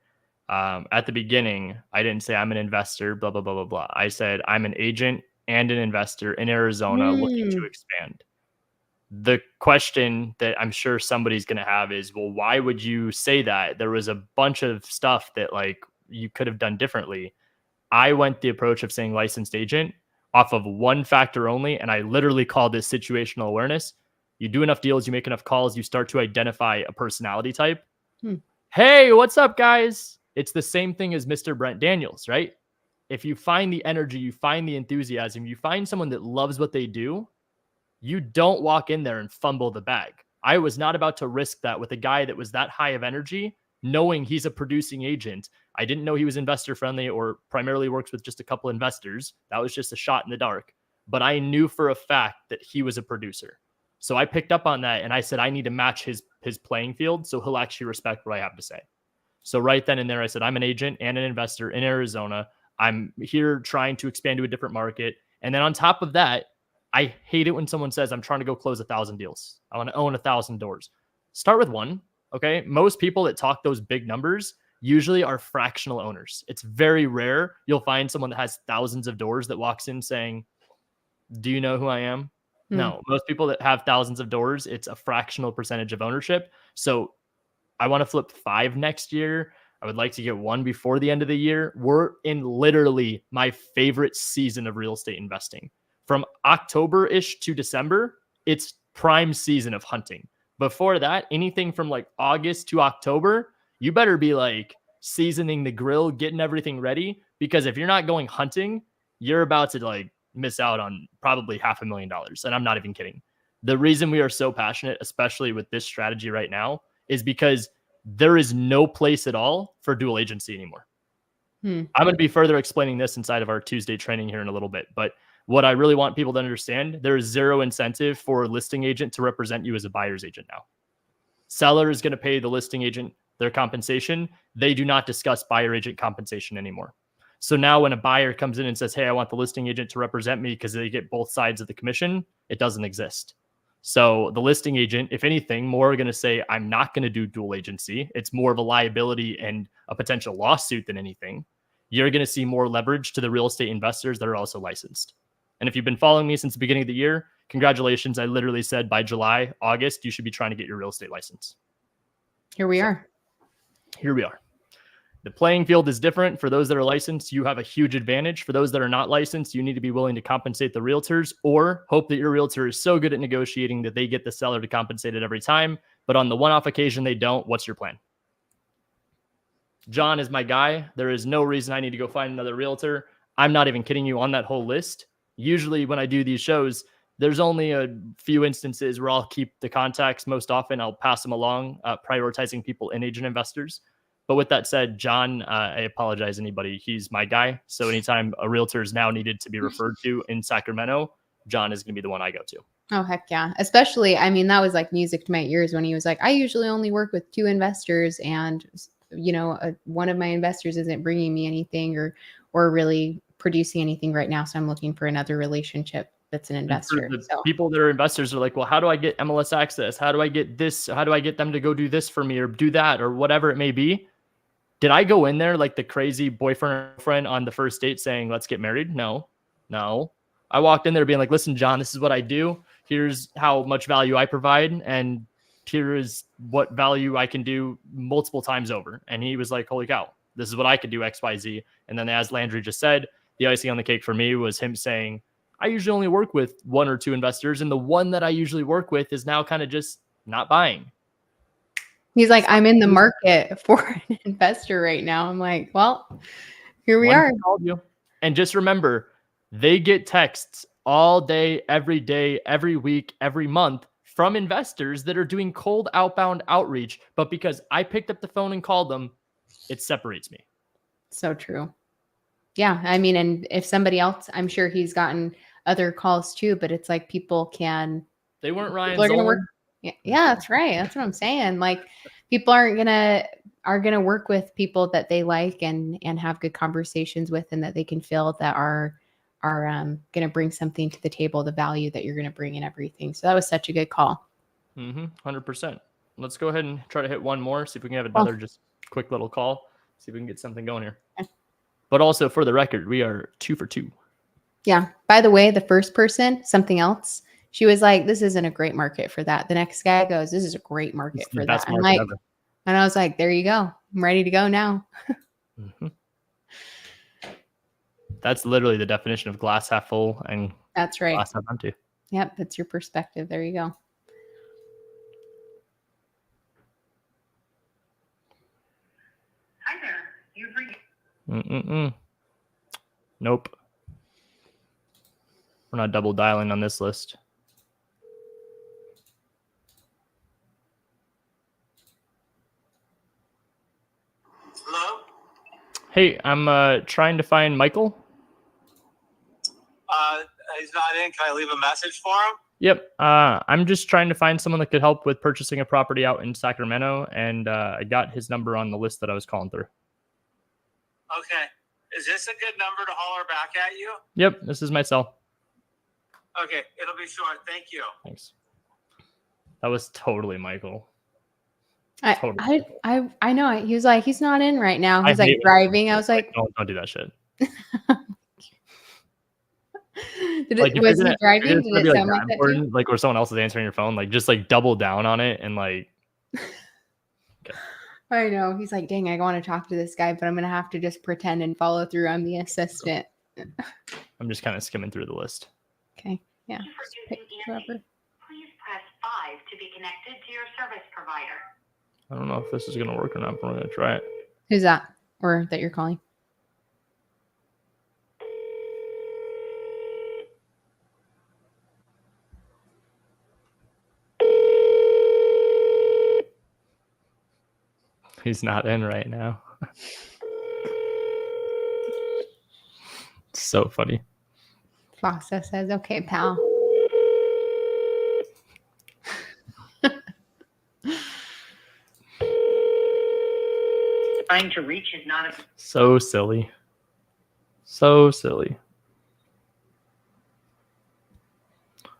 at the beginning, I didn't say I'm an investor, blah blah blah blah blah. I said I'm an agent and an investor in Arizona looking to expand. The question that I'm sure somebody's going to have is, well, why would you say that? There was a bunch of stuff that, like, you could have done differently. I went the approach of saying licensed agent off of one factor only, and I literally called this situational awareness. You do enough deals, you make enough calls, you start to identify a personality type. Hey, what's up, guys? It's the same thing as Mr. Brent Daniels, right? If you find the energy, you find the enthusiasm, you find someone that loves what they do, you don't walk in there and fumble the bag. I was not about to risk that with a guy that was that high of energy, knowing he's a producing agent. I didn't know he was investor friendly or primarily works with just a couple investors. That was just a shot in the dark. But I knew for a fact that he was a producer. So I picked up on that and I said, I need to match his playing field so he'll actually respect what I have to say. So right then and there, I said, I'm an agent and an investor in Arizona. I'm here trying to expand to a different market. And then on top of that, I hate it when someone says, I'm trying to go close 1,000 deals. I want to own 1,000 doors. Start with one. Okay. Most people that talk those big numbers usually are fractional owners. It's very rare you'll find someone that has thousands of doors that walks in saying, do you know who I am? No, most people that have thousands of doors, it's a fractional percentage of ownership. So I want to flip 5 next year. I would like to get 1 before the end of the year. We're in literally my favorite season of real estate investing. From October-ish to December, it's prime season of hunting. Before that, anything from like August to October, you better be like seasoning the grill, getting everything ready. Because if you're not going hunting, you're about to like miss out on probably $500,000. And I'm not even kidding. The reason we are so passionate, especially with this strategy right now, is because there is no place at all for dual agency anymore. I'm going to be further explaining this inside of our Tuesday training here in a little bit. But what I really want people to understand, there is zero incentive for a listing agent to represent you as a buyer's agent now. Seller is going to pay the listing agent their compensation. They do not discuss buyer agent compensation anymore. So now when a buyer comes in and says, hey, I want the listing agent to represent me because they get both sides of the commission, it doesn't exist. So the listing agent, if anything, more are going to say, I'm not going to do dual agency. It's more of a liability and a potential lawsuit than anything. You're going to see more leverage to the real estate investors that are also licensed. And if you've been following me since the beginning of the year, congratulations. I literally said by July, August, you should be trying to get your real estate license. Here we are. Here we are. The playing field is different. For those that are licensed, you have a huge advantage. For those that are not licensed, you need to be willing to compensate the realtors or hope that your realtor is so good at negotiating that they get the seller to compensate it every time. But on the one-off occasion they don't, what's your plan? John is my guy. There is no reason I need to go find another realtor. I'm not even kidding you. On that whole list, usually when I do these shows, there's only a few instances where I'll keep the contacts. Most often I'll pass them along, prioritizing people in agent investors. But with that said, John, I apologize anybody. He's my guy. So anytime a realtor is now needed to be referred to in Sacramento, John is going to be the one I go to. Oh, heck yeah. Especially, I mean, that was like music to my ears when he was like, I usually only work with 2 investors and, you know, one of my investors isn't bringing me anything or really producing anything right now. So I'm looking for another relationship that's an investor. So people that are investors are like, well, how do I get MLS access? How do I get this? How do I get them to go do this for me or do that or whatever it may be? Did I go in there like the crazy boyfriend or girlfriend on the first date saying, let's get married? No. I walked in there being like, listen, John, this is what I do. Here's how much value I provide. And here is what value I can do multiple times over. And he was like, holy cow, this is what I could do, X, Y, Z. And then as Landry just said, the icing on the cake for me was him saying, I usually only work with 1 or 2 investors. And the one that I usually work with is now kind of just not buying. He's like, I'm in the market for an investor right now. I'm like, well, here we are. And just remember, they get texts all day, every week, every month from investors that are doing cold outbound outreach. But because I picked up the phone and called them, it separates me. So true. Yeah. I mean, and if somebody else, I'm sure he's gotten other calls too, but it's like people can. They weren't Ryan Zolin. Yeah, that's right. That's what I'm saying. Like people are gonna work with people that they like and have good conversations with, and that they can feel that are gonna bring something to the table, the value that you're gonna bring and everything. So that was such a good call. 100%. Let's go ahead and try to hit one more. See if we can have another just quick little call. See if we can get something going here. Okay. But also for the record, we are 2 for 2. Yeah. By the way, the first person, something else. She was like, "This isn't a great market for that." The next guy goes, "This is a great market for that." I'm like, ever. And I was like, "There you go. I'm ready to go now." That's literally the definition of glass half full and that's right. Glass half empty. Yep, that's your perspective. There you go. Hi there. You've reached. Nope. We're not double dialing on this list. Hello? Hey, I'm trying to find Michael. He's not in. Can I leave a message for him? Yep. I'm just trying to find someone that could help with purchasing a property out in Sacramento, and I got his number on the list that I was calling through. Okay. Is this a good number to holler back at you? Yep, this is my cell. Okay, it'll be short. Thank you. Thanks. That was totally Michael. I know. He was like, he's not in right now. He's like driving. I was like, don't do that shit. Was he driving? Did it sound like that too? Like, or someone else is answering your phone, like just like double down on it and like. Okay. I know. He's like, dang, I want to talk to this guy, but I'm gonna have to just pretend and follow through. I'm the assistant. I'm just kind of skimming through the list. Okay. Yeah. Please press 5 to be connected to your service provider. I don't know if this is gonna work or not, but we're gonna try it. Who's that? Or that you're calling? He's not in right now. So funny. Fossa says, okay, pal. Trying to reach is not a... So silly. So silly.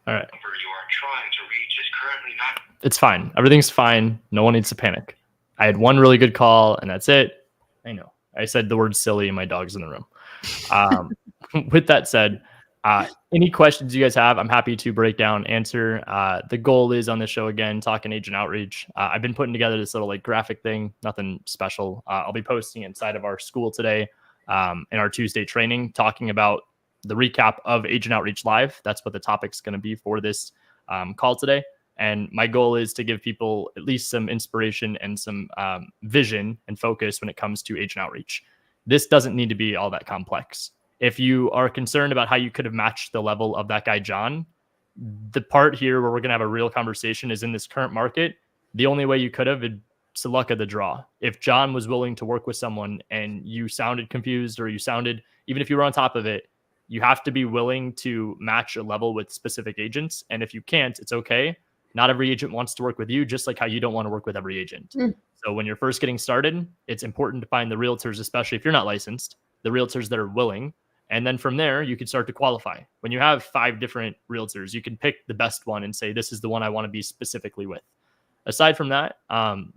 All right. You are trying to reach is currently not. It's fine. Everything's fine. No one needs to panic. I had one really good call, and that's it. I know. I said the word silly, and my dog's in the room. With that said, any questions you guys have, I'm happy to break down, answer. The goal is on the show, again, talking agent outreach. I've been putting together this little like graphic thing, nothing special. I'll be posting inside of our school today in our Tuesday training, talking about the recap of Agent Outreach Live. That's what the topic's going to be for this call today. And my goal is to give people at least some inspiration and some vision and focus when it comes to agent outreach. This doesn't need to be all that complex. If you are concerned about how you could have matched the level of that guy, John, the part here where we're going to have a real conversation is in this current market. The only way you could have, it's the luck of the draw. If John was willing to work with someone and you sounded confused, or you sounded, even if you were on top of it, you have to be willing to match a level with specific agents. And if you can't, it's okay. Not every agent wants to work with you, just like how you don't want to work with every agent. So when you're first getting started, it's important to find the realtors, especially if you're not licensed, the realtors that are willing. And then from there, you can start to qualify. When you have 5 different realtors, you can pick the best one and say, this is the one I want to be specifically with. Aside from that,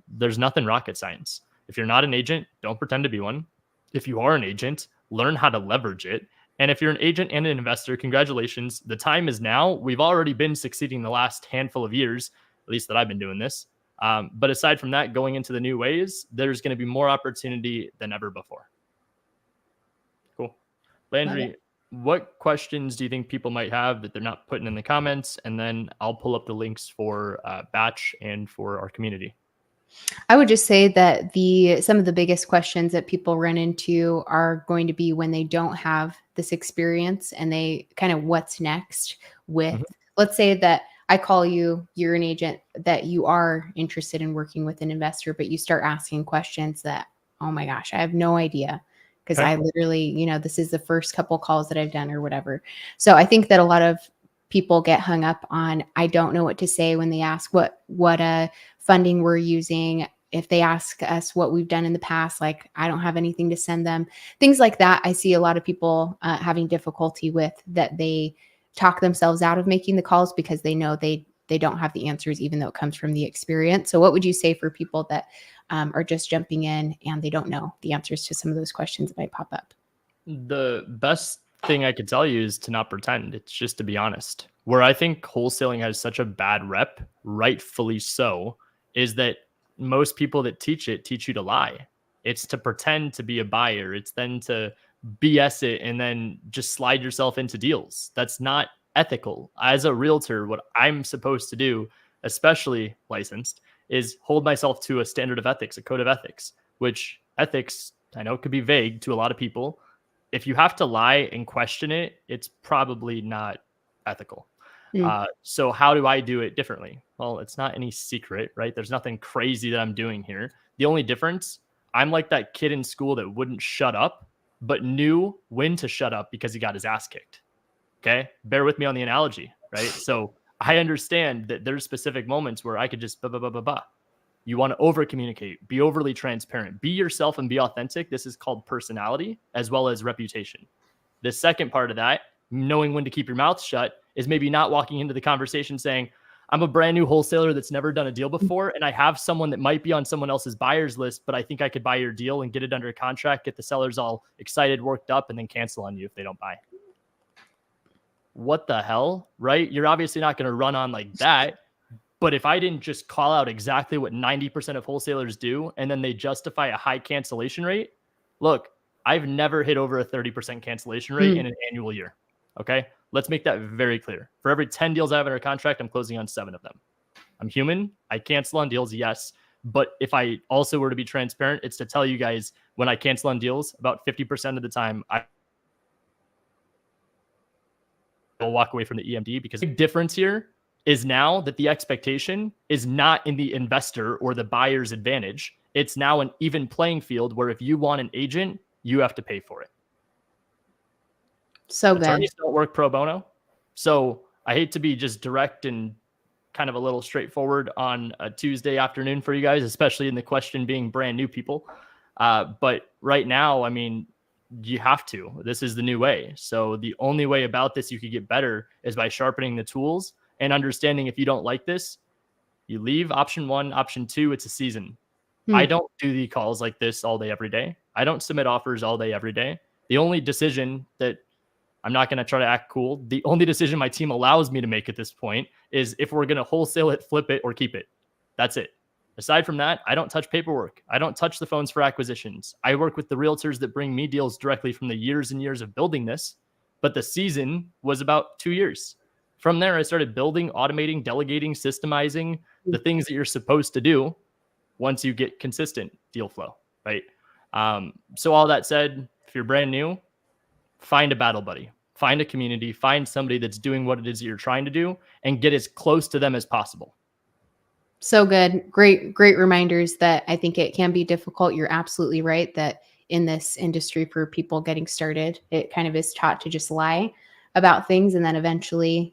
there's nothing rocket science. If you're not an agent, don't pretend to be one. If you are an agent, learn how to leverage it. And if you're an agent and an investor, congratulations. The time is now. We've already been succeeding the last handful of years, at least that I've been doing this. But aside from that, going into the new ways, there's going to be more opportunity than ever before. Cool. Landry, what questions do you think people might have that they're not putting in the comments? And then I'll pull up the links for Batch and for our community. I would just say that some of the biggest questions that people run into are going to be when they don't have this experience and they kind of what's next with, let's say that I call you, you're an agent that you are interested in working with an investor, but you start asking questions that, oh my gosh, I have no idea. Because I literally, this is the first couple calls that I've done or whatever. So I think that a lot of people get hung up on, I don't know what to say when they ask what funding we're using. If they ask us what we've done in the past, like I don't have anything to send them, things like that. I see a lot of people having difficulty with that. They talk themselves out of making the calls because they know they don't have the answers, even though it comes from the experience. So what would you say for people that are just jumping in and they don't know the answers to some of those questions that might pop up? The best thing I could tell you is to not pretend. It's just to be honest. Where I think wholesaling has such a bad rep, rightfully so, is that most people that teach you to lie. It's to pretend to be a buyer. It's then to BS it and then just slide yourself into deals. That's not ethical. As a realtor, what I'm supposed to do, especially licensed, is hold myself to a standard of ethics, a code of ethics, which ethics, I know, could be vague to a lot of people. If you have to lie and question it, it's probably not ethical. So how do I do it differently? Well, it's not any secret, right? There's nothing crazy that I'm doing here. The only difference, I'm like that kid in school that wouldn't shut up, but knew when to shut up because he got his ass kicked. Okay. Bear with me on the analogy, right? So I understand that there's specific moments where I could just You want to over communicate, be overly transparent, be yourself and be authentic. This is called personality as well as reputation. The second part of that, knowing when to keep your mouth shut, is maybe not walking into the conversation saying, I'm a brand new wholesaler that's never done a deal before, and I have someone that might be on someone else's buyer's list, but I think I could buy your deal and get it under contract, get the sellers all excited, worked up, and then cancel on you if they don't buy. What the hell, right? You're obviously not going to run on like that. But if I didn't just call out exactly what 90% of wholesalers do, and then they justify a high cancellation rate, look, I've never hit over a 30% cancellation rate in an annual year. Okay. Let's make that very clear. For every 10 deals I have under contract, I'm closing on 7 of them. I'm human. I cancel on deals. Yes. But if I also were to be transparent, it's to tell you guys when I cancel on deals, about 50% of the time, I will walk away from the EMD, because the difference here is now that the expectation is not in the investor or the buyer's advantage. It's now an even playing field where if you want an agent, you have to pay for it. So good. Attorneys don't work pro bono. So I hate to be just direct and kind of a little straightforward on a Tuesday afternoon for you guys, especially in the question being brand new people. But right now, I mean, you have to. This is the new way. So the only way about this you could get better is by sharpening the tools and understanding if you don't like this, you leave. Option 1, option 2, it's a season. I don't do the calls like this all day, every day. I don't submit offers all day, every day. The only decision that I'm not going to try to act cool, the only decision my team allows me to make at this point is if we're going to wholesale it, flip it, or keep it. That's it. Aside from that, I don't touch paperwork. I don't touch the phones for acquisitions. I work with the realtors that bring me deals directly from the years and years of building this. But the season was about 2 years. From there, I started building, automating, delegating, systemizing the things that you're supposed to do once you get consistent deal flow, right? So all that said, if you're brand new, find a battle buddy, find a community, find somebody that's doing what it is that you're trying to do, and get as close to them as possible. So good. Great reminders that I think it can be difficult. You're absolutely right that in this industry for people getting started, it kind of is taught to just lie about things and then eventually,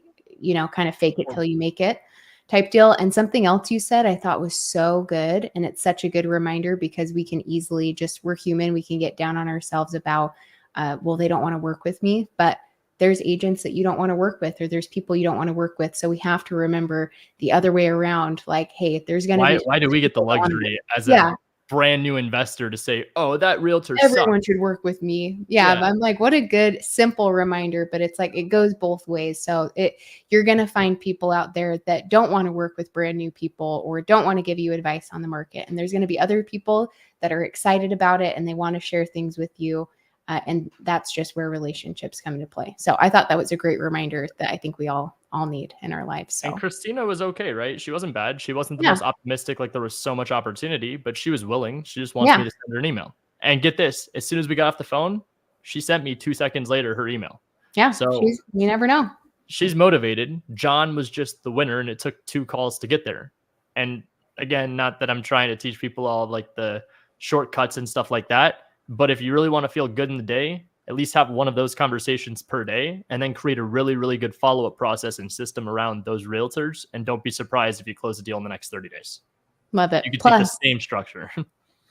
kind of fake it till you make it type deal. And something else you said I thought was so good. And it's such a good reminder because we can easily we're human. We can get down on ourselves about, well, they don't want to work with me, but there's agents that you don't want to work with, or there's people you don't want to work with. So we have to remember the other way around. Like, hey, there's going to be. Why do we get the luxury as a brand new investor to say, oh, that realtor everyone sucks. should work with me? Yeah. I'm like, what a good, simple reminder, but it's like, it goes both ways. So you're going to find people out there that don't want to work with brand new people or don't want to give you advice on the market. And there's going to be other people that are excited about it and they want to share things with you. And that's just where relationships come into play. So I thought that was a great reminder that I think we all need in our lives. So. And Christina was okay, right? She wasn't bad. She wasn't the most optimistic, like there was so much opportunity, but she was willing. She just wants me to send her an email. And get this, as soon as we got off the phone, she sent me 2 seconds later her email. Yeah, so you never know. She's motivated. John was just the winner, and it took 2 calls to get there. And again, not that I'm trying to teach people all of like the shortcuts and stuff like that, but if you really want to feel good in the day, at least have one of those conversations per day, and then create a really, really good follow-up process and system around ththose realtors. And don't be surprised if you close a deal in the next 30 days. Love it. You can take the same structure.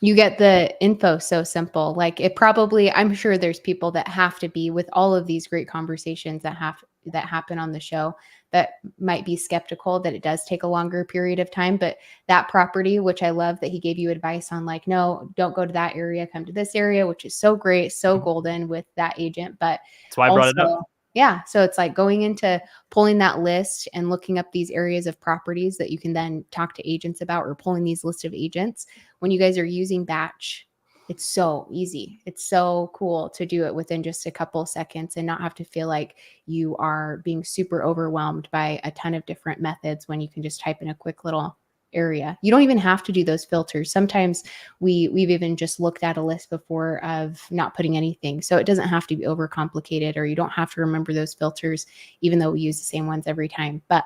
You get the info so simple. Like it probably, I'm sure there's people that have to be with all of these great conversations that happen on the show that might be skeptical that it does take a longer period of time. But that property, which I love that he gave you advice on, like, no, don't go to that area, come to this area, which is so great, so golden with that agent. But that's why I brought it up. Yeah. So it's like going into pulling that list and looking up these areas of properties that you can then talk to agents about, or pulling these list of agents. When you guys are using Batch, it's so easy. It's so cool to do it within just a couple of seconds and not have to feel like you are being super overwhelmed by a ton of different methods when you can just type in a quick little area. You don't even have to do those filters. Sometimes we've even just looked at a list before of not putting anything. So it doesn't have to be overcomplicated, or you don't have to remember those filters, even though we use the same ones every time. But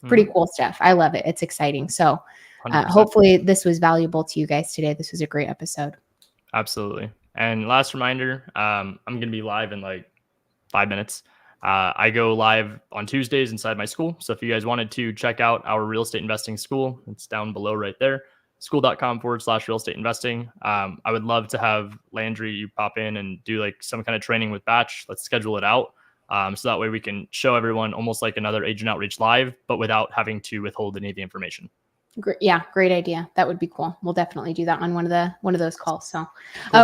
pretty cool stuff. I love it. It's exciting. So hopefully this was valuable to you guys today. This was a great episode. Absolutely. And last reminder, I'm going to be live in like 5 minutes. I go live on Tuesdays inside my school. So if you guys wanted to check out our real estate investing school, it's down below right there, school.com/real estate investing. I would love to have Landry, you pop in and do like some kind of training with Batch. Let's schedule it out. So that way we can show everyone almost like another agent outreach live, but without having to withhold any of the information. Yeah, great idea. That would be cool. We'll definitely do that on one of those calls. So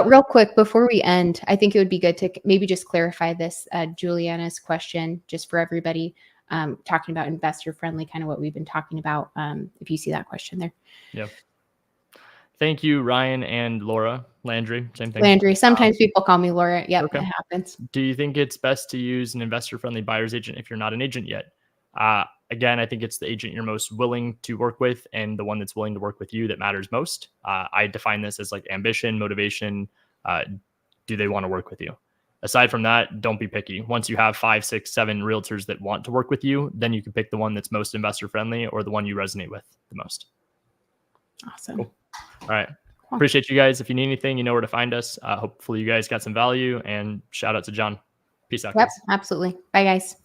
real quick, before we end, I think it would be good to maybe just clarify this Juliana's question just for everybody, talking about investor friendly, kind of what we've been talking about. If you see that question there. Yeah. Thank you, Ryan and Laura. Landry, same thing. Landry. Sometimes people call me Laura. Yep, okay. It happens. Do you think it's best to use an investor-friendly buyer's agent if you're not an agent yet? Again, I think it's the agent you're most willing to work with and the one that's willing to work with you that matters most. I define this as like ambition, motivation. Do they want to work with you? Aside from that, don't be picky. Once you have 5, 6, 7 realtors that want to work with you, then you can pick the one that's most investor-friendly or the one you resonate with the most. Awesome. Cool. All right. Appreciate you guys. If you need anything, you know where to find us. Hopefully you guys got some value, and shout out to John. Peace out. Yep, guys. absolutely. Bye, guys.